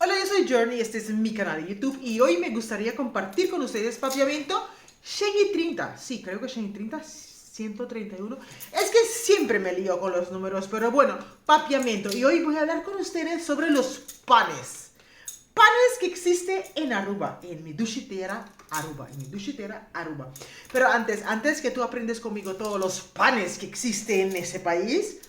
Hola, yo soy Journey, este es mi canal de YouTube y hoy me gustaría compartir con ustedes papiamento 130. Sí, creo que 130, 131. Es que siempre me lío con los números, pero bueno, papiamento. Y hoy voy a hablar con ustedes sobre los panes. Panes que existe en Aruba, en mi duchitera Aruba, Aruba. Pero antes que tú aprendes conmigo todos los panes que existen en ese país,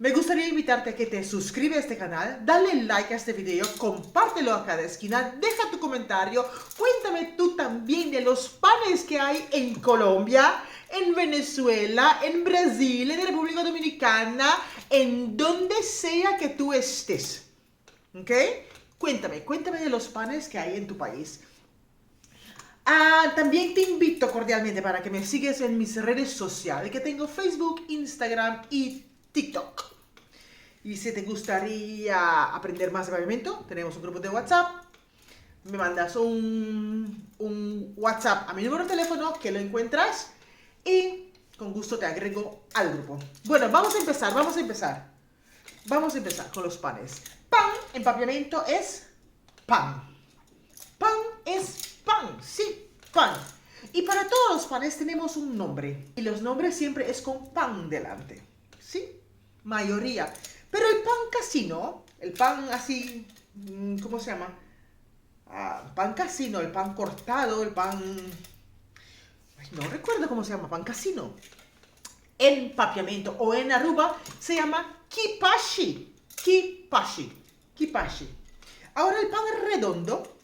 me gustaría invitarte a que te suscribas a este canal, dale like a este video, compártelo a cada esquina, deja tu comentario, cuéntame tú también de los panes que hay en Colombia, en Venezuela, en Brasil, en República Dominicana, en donde sea que tú estés. ¿Ok? Cuéntame de los panes que hay en tu país. También te invito cordialmente para que me sigas en mis redes sociales, que tengo Facebook, Instagram y TikTok. Y si te gustaría aprender más de pavimento, tenemos un grupo de WhatsApp. Me mandas un WhatsApp a mi número de teléfono, que lo encuentras, y con gusto te agrego al grupo. Bueno, vamos a empezar. Vamos a empezar con los panes. Pan en papiamento es pan. Pan es pan, sí, pan. Y para todos los panes tenemos un nombre. Y los nombres siempre es con pan delante. ¿Sí? Mayoría. Pero el pan casino, el pan así, ¿cómo se llama? Pan casino, el pan cortado, el pan... No recuerdo cómo se llama, pan casino. En papiamento o en Aruba se llama kipashi. Kipashi. Ahora el pan redondo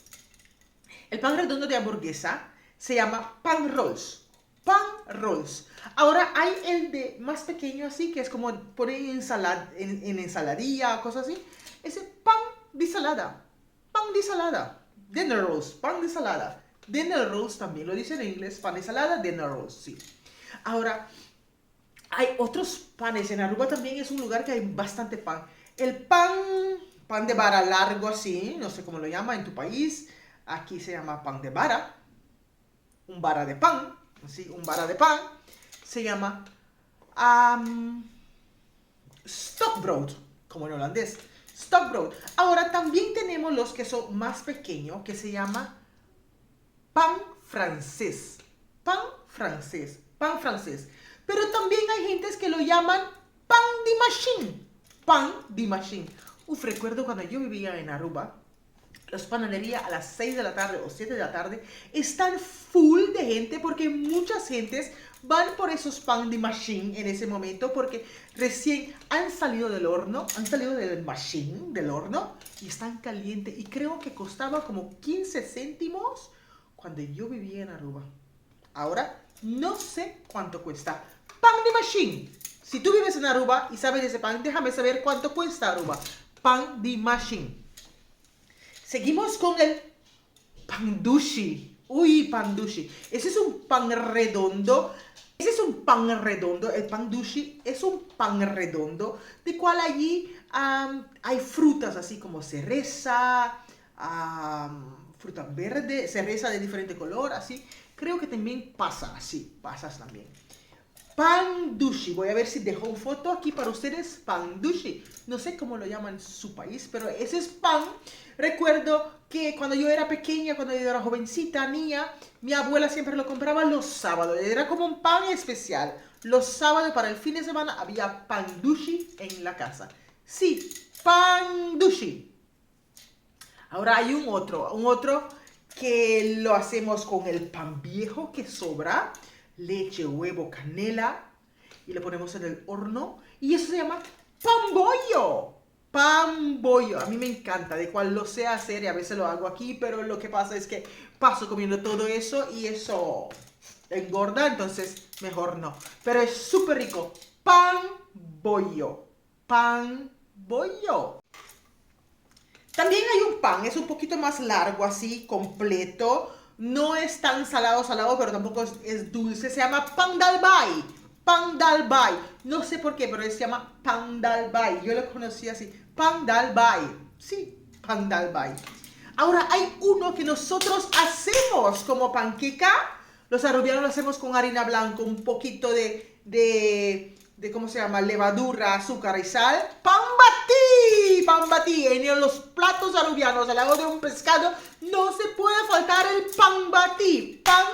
de hamburguesa se llama pan rolls. Pan rolls. Ahora hay el de más pequeño así, que es como poner en ensaladilla, cosas así. Ese pan de salada. Pan de salada. Dinner rolls, pan de salada. Dinner rolls también lo dice en inglés, pan de salada, dinner rolls, sí. Ahora, hay otros panes. En Aruba también es un lugar que hay bastante pan. El pan de vara largo así, no sé cómo lo llama en tu país. Aquí se llama pan de vara. Un vara de pan, así, un vara de pan. Se llama stokbrood, como en holandés. Stokbrood. Ahora también tenemos los que son más pequeños, que se llama pan francés. Pan francés. Pan francés. Pero también hay gentes que lo llaman pan de machine. Pan de machine. Recuerdo cuando yo vivía en Aruba, las panaderías a las 6 de la tarde o 7 de la tarde están full de gente porque muchas gentes van por esos pan de machine en ese momento porque recién han salido del horno, han salido del machine, del horno, y están calientes. Y creo que costaba como 15 céntimos cuando yo vivía en Aruba. Ahora no sé cuánto cuesta. Pan de machine. Si tú vives en Aruba y sabes de ese pan, déjame saber cuánto cuesta Aruba. Pan de machine. Seguimos con el pandushi. Uy, pandushi. Ese es un pan redondo. El pandushi es un pan redondo, de cual allí hay frutas así como cereza, fruta verde, cereza de diferente color, así. Creo que también pasas también. Pandushi, voy a ver si dejo una foto aquí para ustedes. Pandushi, no sé cómo lo llaman en su país, pero ese es pan. Recuerdo que cuando yo era pequeña, cuando yo era jovencita, niña, mi abuela siempre lo compraba los sábados. Era como un pan especial. Los sábados para el fin de semana había pandushi en la casa. Sí, pandushi. Ahora hay un otro que lo hacemos con el pan viejo que sobra. Leche, huevo, canela, y lo ponemos en el horno, y eso se llama pan bollo. Pan bollo, a mí me encanta, de cual lo sé hacer, y a veces lo hago aquí, pero lo que pasa es que paso comiendo todo eso, y eso engorda, entonces mejor no, pero es súper rico. Pan bollo. También hay un pan, es un poquito más largo así, completo. No es tan salado, pero tampoco es dulce. Se llama pan dal bai. Pan dal bai. No sé por qué, pero se llama pan dal bai. Yo lo conocí así. Pan dal bai. Sí, pan dal bai. Ahora hay uno que nosotros hacemos como panqueca. Los arubianos lo hacemos con harina blanca, un poquito de ¿cómo se llama? Levadura, azúcar y sal. Pan Pan batí. En los platos alubianos, al lado de un pescado, no se puede faltar el pan batí. Pan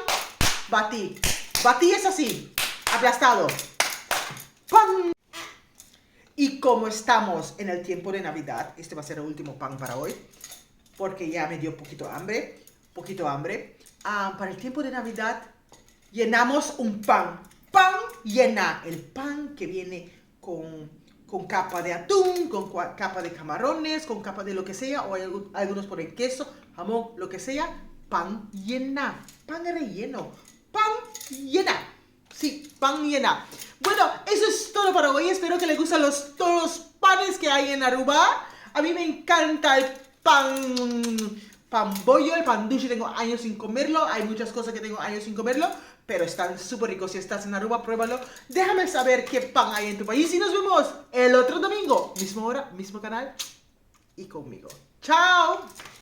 batí. Batí es así, aplastado. Pan. Y como estamos en el tiempo de Navidad, este va a ser el último pan para hoy, porque ya me dio poquito hambre. Para el tiempo de Navidad, llenamos un pan. Pan llena. El pan que viene con capa de atún, con capa de camarones, con capa de lo que sea, o algunos ponen queso, jamón, lo que sea. Pan llena. Pan relleno. Pan llena. Sí, pan llena. Bueno, eso es todo para hoy. Espero que les gusten todos los panes que hay en Aruba. A mí me encanta el pan bollo, el pan dulce. Tengo años sin comerlo. Hay muchas cosas que tengo años sin comerlo, pero están súper ricos. Si estás en Aruba, pruébalo. Déjame saber qué pan hay en tu país. Y nos vemos el otro domingo. Misma hora, mismo canal y conmigo. ¡Chao!